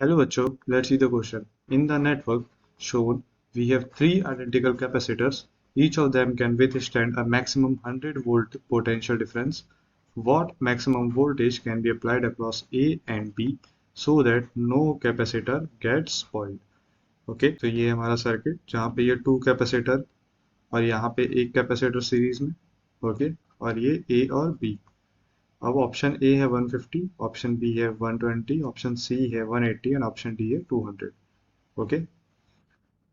Hello बच्चों, let's see the question. In the network shown, we have three identical capacitors. Each of them can withstand a maximum 100 volt potential difference. What maximum voltage can be applied across A and B so that no capacitor gets spoiled? Okay तो ये हमारा circuit जहाँ पे ये to capacitor और यहाँ पे एक कैपेसिटर सीरीज में ओके और ये ए और बी। अब ऑप्शन ए है 150, ऑप्शन बी है 120, ऑप्शन सी है 180 एंड ऑप्शन डी है 200। ओके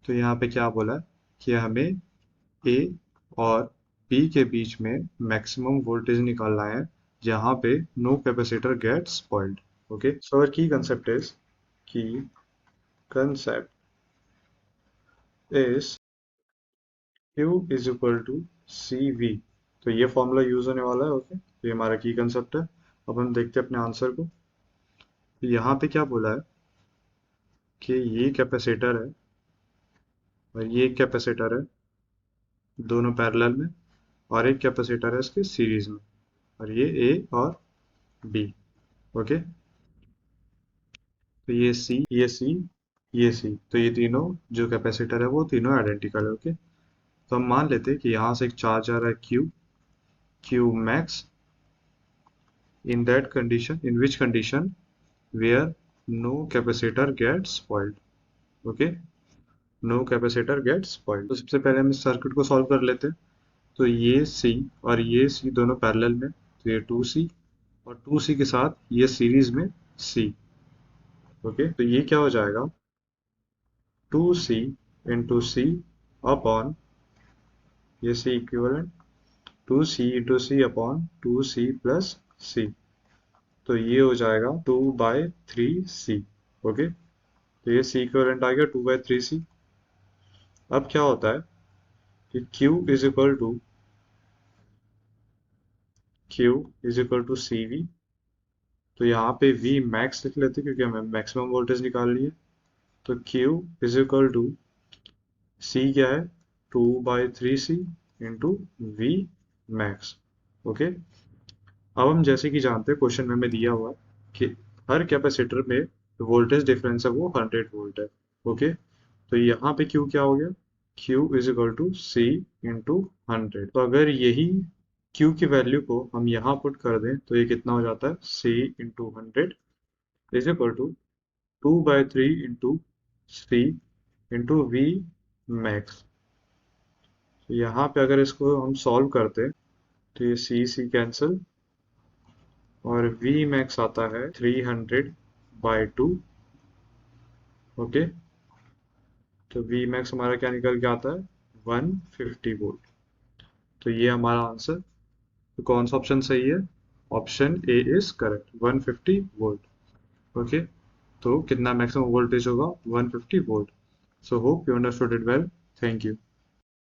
तो यहाँ पे क्या बोला है कि हमें ए और बी के बीच में मैक्सिमम वोल्टेज निकालना है जहाँ पे no capacitor get spoiled. Okay so our key concept is key concept is Q is equal to C V. तो ये फॉर्मूला यूज होने वाला है। ओके तो ये हमारा की कंसेप्ट है। अब हम देखते हैं अपने आंसर को। तो यहाँ पे क्या बोला है कि ये कैपेसिटर है और ये एक कैपेसिटर है दोनों पैरेलल में और एक कैपेसिटर है इसके सीरीज में और ये ए और बी। ओके तो ये सी ये सी ये सी तो ये तीनों जो कैपेसिटर है वो तीनों आइडेंटिकल है। ओके तो हम मान लेते हैं कि यहाँ से एक चार्ज आ रहा है Q Q max in that condition in which condition where no capacitor gets spoiled। okay no capacitor gets spoiled। तो सबसे पहले हम इस सर्किट को सॉल्व कर लेते हैं। तो ये सी और ये सी दोनों पैरेलल में तो ये 2C और 2C के साथ ये सीरीज में C। ओके तो ये क्या हो जाएगा 2C इंटू सी अपॉन ये C इक्विवेलेंट 2C इंटू सी अपॉन 2C प्लस C। तो ये हो जाएगा 2/3C। ओके तो ये C इक्विवेलेंट आ गया 2/3C। अब क्या होता है कि Q is equal to CV। तो यहाँ पे V मैक्स लिख लेते क्योंकि हमें मैक्सिमम वोल्टेज निकालनी है। तो Q is equal to C क्या है 2/3C into V max. Okay अब हम जैसे कि जानते हैं क्वेश्चन में हमें दिया हुआ है कि हर कैपेसिटर में वोल्टेज डिफरेंस है वो 100 वोल्ट है। ओके तो यहाँ पे Q क्या हो गया Q is equal to C into 100। तो अगर यही Q की वैल्यू को हम यहाँ पुट कर दें तो ये कितना हो जाता है C into 100 is equal to 2/3 into C into V max. तो यहाँ पे अगर इसको हम सॉल्व करते हैं तो ये C कैंसिल और V मैक्स आता है 300/2। ओके तो V मैक्स हमारा क्या निकल के आता है 150 वोल्ट। तो ये हमारा आंसर। तो कौन सा ऑप्शन सही है option A is correct 150 volt. Okay तो कितना मैक्सिमम वोल्टेज होगा 150 volt. So hope you understood it well. Thank you.